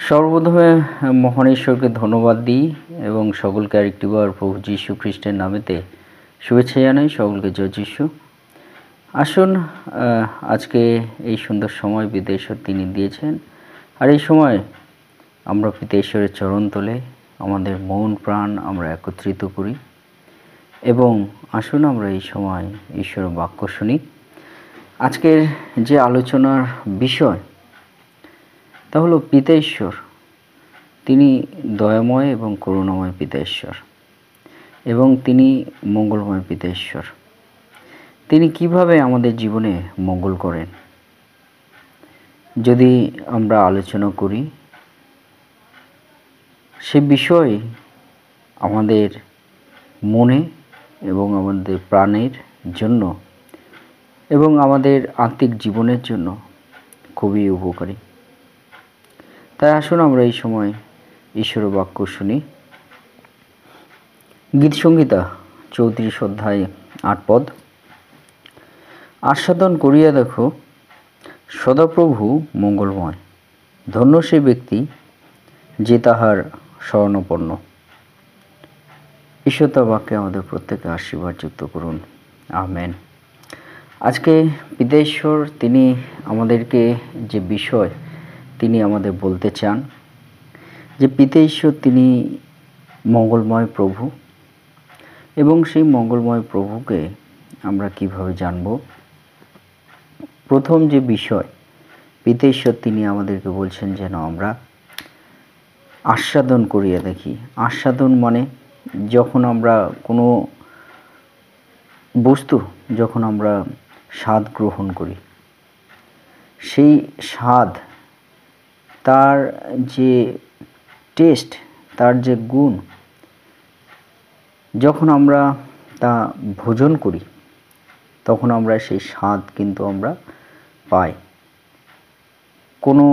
সর্বপ্রথমে মহান ঈশ্বরকে ধন্যবাদ দিই এবং সকলকে আরেকটিবার প্রভু যীশু খ্রিস্টের নামেতে শুভেচ্ছা জানাই। সকলকে জয় যীশু। আসুন, আজকে এই সুন্দর সময় পিতা ঈশ্বর তিনি দিয়েছেন, আর এই সময় আমরা পিতা ঈশ্বরের চরণ তলে আমাদের মন প্রাণ আমরা একত্রিত করি এবং আসুন আমরা এই সময় ঈশ্বরের বাক্য শুনি। আজকের যে আলোচনার বিষয় তা হলো পিতা ঈশ্বর, তিনি দয়াময় এবং করুণাময় পিতা ঈশ্বর এবং তিনি মঙ্গলময় পিতা ঈশ্বর। তিনি কিভাবে আমাদের জীবনে মঙ্গল করেন যদি আমরা আলোচনা করি, সে বিষয় আমাদের মনে এবং আমাদের প্রাণের জন্য এবং আমাদের আত্মিক জীবনের জন্য খুবই উপকারী। তাই আসুন আমরা এই সময় ঈশ্বরের বাক্য শুনি। গীতসংহিতা 34 অধ্যায় 8 পদ। আস্বাদন করিয়া দেখো, সদাপ্রভু মঙ্গলময়, ধন্য সে ব্যক্তি যে তাহার শরণাপন্ন। ঈশ্বর তার বাক্যে আমাদের প্রত্যেকে আশীর্বাদ যুক্ত করুন, আমেন। আজকে পিতা ঈশ্বর তিনি আমাদেরকে যে বিষয় তিনি আমাদের বলতে চান, যে পিতা ঈশ্বর তিনি মঙ্গলময় প্রভু এবং সেই মঙ্গলময় প্রভুকে আমরা কিভাবে জানব। প্রথম যে বিষয়, পিতা ঈশ্বর তিনি আমাদেরকে বলছেন যেন আমরা আস্বাদন করিয়া দেখি। আস্বাদন মানে যখন আমরা কোনো বস্তু যখন আমরা স্বাদ গ্রহণ করি, সেই স্বাদ, তার যে টেস্ট, তার যে গুণ, যখন আমরা তা ভোজন করি তখন আমরা সেই স্বাদ কিন্তু আমরা পাই। কোনো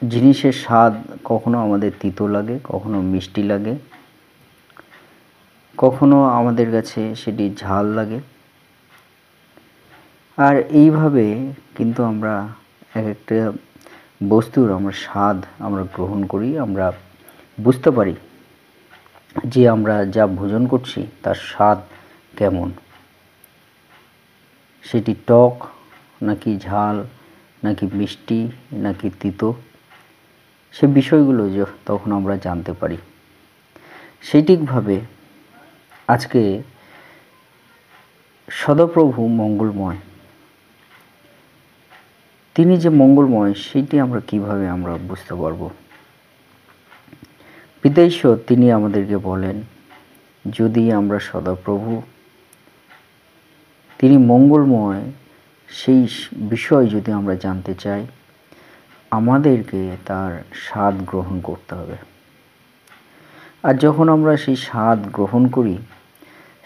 জিনিসের স্বাদ কখনো আমাদের তিতো লাগে, কখনো মিষ্টি লাগে, কখনো আমাদের কাছে সেটি ঝাল লাগে। আর এইভাবে কিন্তু আমরা এক একটা বস্তুর আমরা স্বাদ আমরা গ্রহণ করি, আমরা বুঝতে পারি যে আমরা যা ভোজন করছি তার স্বাদ কেমন, সেটি টক নাকি ঝাল নাকি মিষ্টি নাকি তিতো, সে বিষয়গুলো তখন আমরা জানতে পারি। সেই ঠিকভাবে আজকে সদাপ্রভু মঙ্গলময়, তিনি যে মঙ্গলময় সেটি আমরা কিভাবে আমরা বুঝতে পারব। পিতা ঈশ্বর তিনি আমাদেরকে বলেন, যদি আমরা সদাপ্রভু তিনি মঙ্গলময় সেই বিষয় যদি আমরা জানতে চাই, আমাদেরকে তার স্বাদ গ্রহণ করতে হবে। আর যখন আমরা সেই স্বাদ গ্রহণ করি,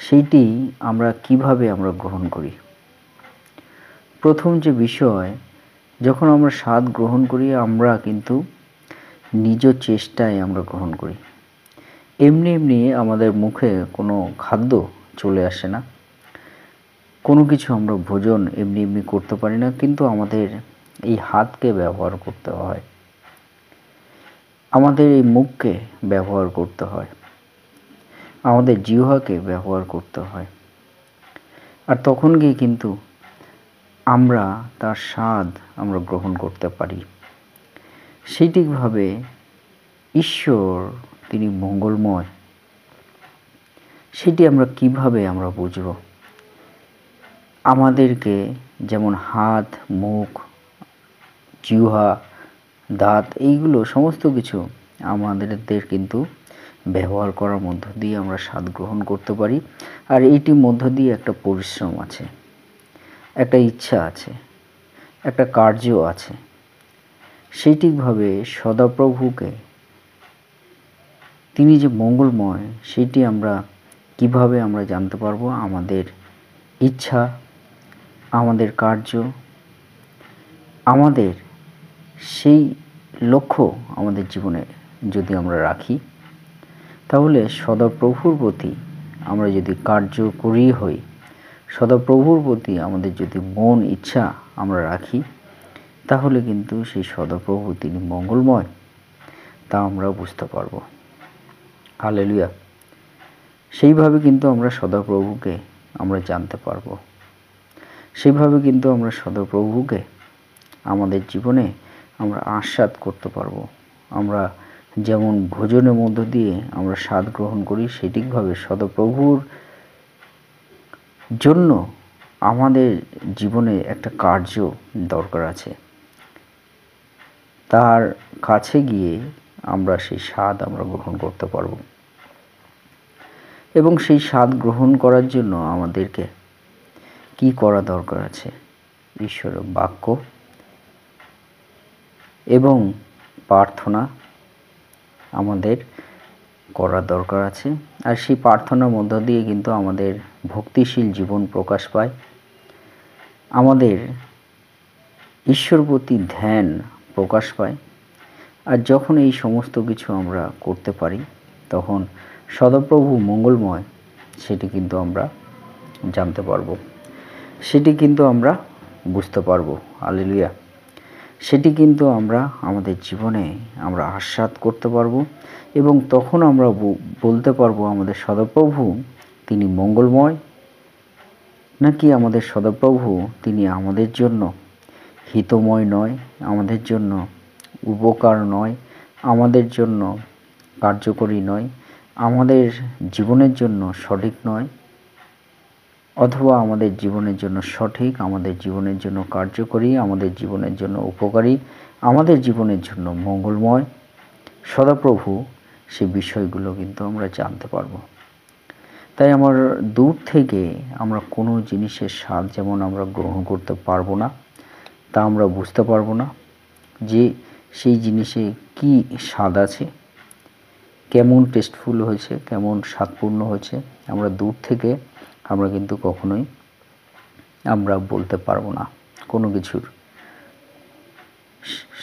সেইটি আমরা কিভাবে আমরা গ্রহণ করি। প্রথম যে বিষয়, যখন আমরা স্বাদ গ্রহণ করি আমরা কিন্তু নিজ চেষ্টায় আমরা গ্রহণ করি। এমনি এমনি আমাদের মুখে কোনো খাদ্য চলে আসে না, কোনো কিছু আমরা ভোজন এমনি এমনি করতে পারি না, কিন্তু আমাদের এই হাতকে ব্যবহার করতে হয়, আমাদের এই মুখকে ব্যবহার করতে হয়, আমাদের জিহ্বাকে ব্যবহার করতে হয়। আর তখন গিয়ে কিন্তু আমরা তার স্বাদ আমরা গ্রহণ করতে পারি। সেই ঠিকভাবে ঈশ্বর তিনি মঙ্গলময়, সেটি আমরা কিভাবে আমরা বুঝব। আমাদেরকে যেমন হাত, মুখ, জিহ্বা, দাঁত, এইগুলো সমস্ত কিছু আমাদের কিন্তু ব্যবহার করার মধ্য দিয়ে আমরা স্বাদ গ্রহণ করতে পারি। আর এইটির মধ্য দিয়ে একটা পরিশ্রম আছে, একটা ইচ্ছা আছে, একটা কার্য আছে। সেই ঠিকভাবে সদাপ্রভুকে তিনি যে মঙ্গলময় সেটি আমরা কিভাবে আমরা জানতে পারবো। আমাদের ইচ্ছা, আমাদের কার্য, আমাদের সেই লক্ষ্য আমাদের জীবনে যদি আমরা রাখি, তাহলে সদাপ্রভুর প্রতি আমরা যদি কার্যকরী হই, সদাপ্রভুর প্রতি আমাদের যদি মন ইচ্ছা আমরা রাখি, তাহলে কিন্তু সেই সদাপ্রভু তিনি মঙ্গলময়, তা আমরা বুঝতে পারব। হালেলুয়া। সেইভাবে কিন্তু আমরা সদাপ্রভুকে আমরা জানতে পারব, সেইভাবে কিন্তু আমরা সদাপ্রভুকে আমাদের জীবনে আমরা আস্বাদ করতে পারব। আমরা যেমন ভোজনের মধ্য দিয়ে আমরা স্বাদ গ্রহণ করি, সঠিকভাবে সদাপ্রভুর জন্য আমাদের জীবনে একটা কার্য দরকার আছে। তার কাছে গিয়ে আমরা সেই স্বাদ আমরা গ্রহণ করতে পারব, এবং সেই স্বাদ গ্রহণ করার জন্য আমাদেরকে কি করা দরকার আছে? ঈশ্বরের বাক্য এবং প্রার্থনা আমাদের করা দরকার আছে। আর সেই প্রার্থনার মধ্য দিয়ে কিন্তু আমাদের ভক্তিশীল জীবন প্রকাশ পায়, আমাদের ঈশ্বর প্রতি ধ্যান প্রকাশ পায়। আর যখন এই সমস্ত কিছু আমরা করতে পারি, তখন সদাপ্রভু মঙ্গলময় সেটি কিন্তু আমরা জানতে পারব, সেটি কিন্তু আমরা বুঝতে পারব। হালেলুয়া। সেটি কিন্তু আমরা আমাদের জীবনে আমরা আস্বাদ করতে পারব, এবং তখন আমরা বলতে পারবো আমাদের সদাপ্রভু তিনি মঙ্গলময়, নাকি আমাদের সদাপ্রভু তিনি আমাদের জন্য হিতময় নয়, আমাদের জন্য উপকার নয়, আমাদের জন্য কার্যকরী নয়, আমাদের জীবনের জন্য সঠিক নয়, অথবা আমাদের জীবনের জন্য সঠিক, আমাদের জীবনের জন্য কার্যকরী, আমাদের জীবনের জন্য উপকারী, আমাদের জীবনের জন্য মঙ্গলময় সদাপ্রভু, সে বিষয়গুলো কিন্তু আমরা জানতে পারবো। তাই আমার দূর থেকে আমরা কোনো জিনিসের স্বাদ যেমন আমরা গ্রহণ করতে পারবো না, তা আমরা বুঝতে পারবো না যে সেই জিনিসে কি স্বাদ আছে, কেমন টেস্টফুল হয়েছে, কেমন স্বাদপূর্ণ হয়েছে, আমরা দূর থেকে আমরা কিন্তু কখনোই আমরা বলতে পারবো না কোনো কিছুর।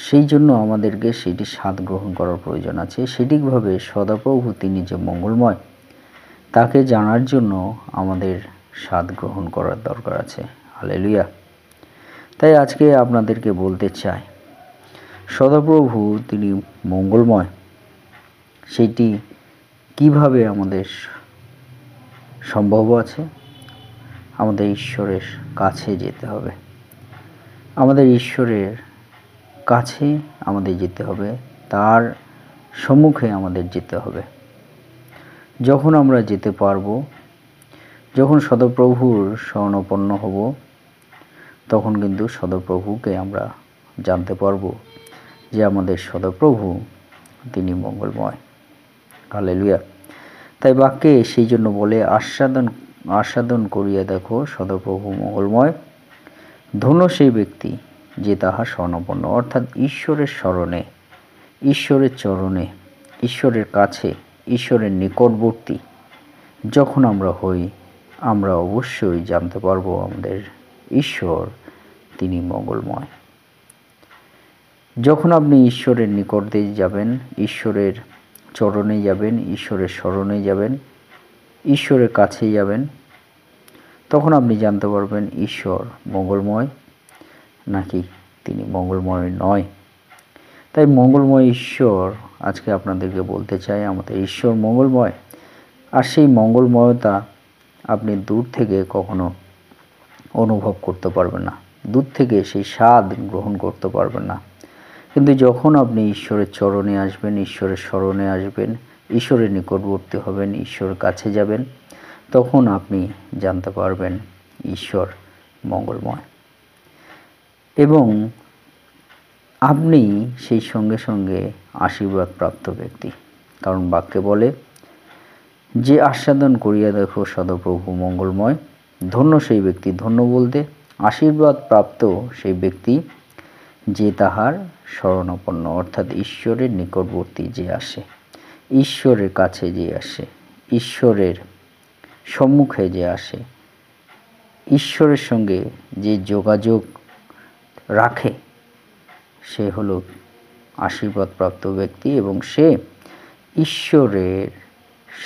সেই জন্য আমাদেরকে সেটি স্বাদ গ্রহণ করার প্রয়োজন আছে। সঠিকভাবে সদাপ্রভু তিনি যে মঙ্গলময়, তাকে জানার জন্য আমাদের স্বাদ গ্রহণ করার দরকার আছে। হালেলুয়া। তাই আজকে আপনাদেরকে বলতে চাই, সদাপ্রভু তিনি মঙ্গলময়, সেটি কিভাবে আমাদের সম্ভব আছে? আমাদের ঈশ্বরের কাছে যেতে হবে, আমাদের ঈশ্বরের কাছে আমাদের যেতে হবে, তার সম্মুখে আমাদের যেতে হবে। যখন আমরা যেতে পারবো, যখন সদাপ্রভুর শরণাপন্ন হব, তখন কিন্তু সদাপ্রভুকে আমরা জানতে পারবো যে আমাদের সদাপ্রভু তিনি মঙ্গলময়। হালেলুয়া। তাই বাক্যে সেই জন্য বলে, আস্বাদন করিয়া দেখো সদাপ্রভু মঙ্গলময়, ধন্য সেই ব্যক্তি যে তাহার শরণাপন্ন। অর্থাৎ ঈশ্বরের স্মরণে, ঈশ্বরের চরণে, ঈশ্বরের কাছে, ঈশ্বরের নিকটবর্তী যখন আমরা হই, আমরা অবশ্যই জানতে পারবো আমাদের ঈশ্বর তিনি মঙ্গলময়। যখন আপনি ঈশ্বরের নিকটে যাবেন, ঈশ্বরের চরণে যাবেন, ঈশ্বরের স্মরণে যাবেন, ঈশ্বরের কাছে যাবেন, তখন আপনি জানতে পারবেন ঈশ্বর মঙ্গলময় নাকি তিনি মঙ্গলময় নয়। তাই মঙ্গলময় ঈশ্বর আজকে আপনাদেরকে বলতে চাই, আমাদের ঈশ্বর মঙ্গলময়। আর সেই মঙ্গলময়তা আপনি দূর থেকে কখনো অনুভব করতে পারবেন না, দূর থেকে সেই স্বাদ গ্রহণ করতে পারবেন না। কিন্তু যখন আপনি ঈশ্বরের চরণে আসবেন, ঈশ্বরের স্মরণে আসবেন, ঈশ্বরের নিকটবর্তী হবেন, ঈশ্বরের কাছে যাবেন, তখন আপনি জানতে পারবেন ঈশ্বর মঙ্গলময়, এবং আপনি সেই সঙ্গে সঙ্গে আশীর্বাদ প্রাপ্ত ব্যক্তি। কারণ বাক্যে বলে, যে আস্বাদন করিয়া দেখো সদাপ্রভু মঙ্গলময়, ধন্য সেই ব্যক্তি, ধন্য বলতে আশীর্বাদ প্রাপ্ত সেই ব্যক্তি যে তাহার শরণাপন্ন, অর্থাৎ ঈশ্বরের নিকটবর্তী যে আসে, ঈশ্বরের কাছে যে আসে, ঈশ্বরের সম্মুখে যে আসে, ঈশ্বরের সঙ্গে যে যোগাযোগ রাখে, সে হলো আশীর্বাদপ্রাপ্ত ব্যক্তি, এবং সে ঈশ্বরের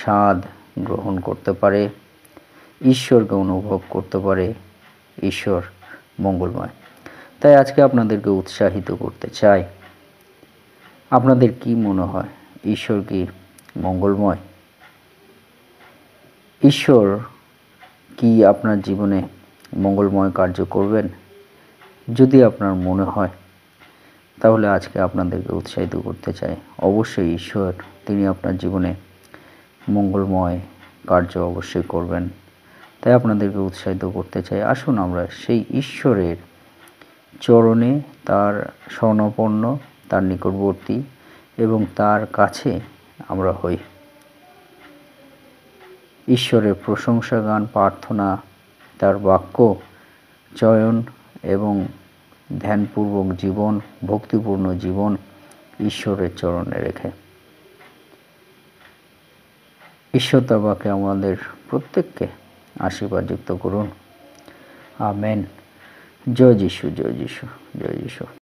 স্বাদ গ্রহণ করতে পারে, ঈশ্বরকে অনুভব করতে পারে। ঈশ্বর মঙ্গলময়। তাই আজকে আপনাদেরকে উৎসাহিত করতে চাই। আপনাদের কি মনে হয়, ঈশ্বর কি মঙ্গলময়? ঈশ্বর কি আপনার জীবনে মঙ্গলময় কার্য করবেন? যদি আপনার মনে হয়, তাহলে আজকে আপনাদেরকে উৎসাহিত করতে চাই। অবশ্যই ঈশ্বর তিনি আপনার জীবনে মঙ্গলময় কার্য অবশ্যই করবেন। তাই আপনাদেরকে উৎসাহিত করতে চাই, আসুন আমরা সেই ঈশ্বরের চরণে, তার শরণাপন্ন, তার নিকটবর্তী এবং তার কাছে আমরা হই। ঈশ্বরের প্রশংসা গান, প্রার্থনা, তার বাক্য চয়ন এবং ধ্যানপূর্বক জীবন, ভক্তিপূর্ণ জীবন ঈশ্বরের চরণে রেখে ঈশ্বর তার বাক্যে আমাদের প্রত্যেককে আশীর্বাদযুক্ত করুন। আমেন। জয় যিশু, জয় যিশু, জয় যিশু।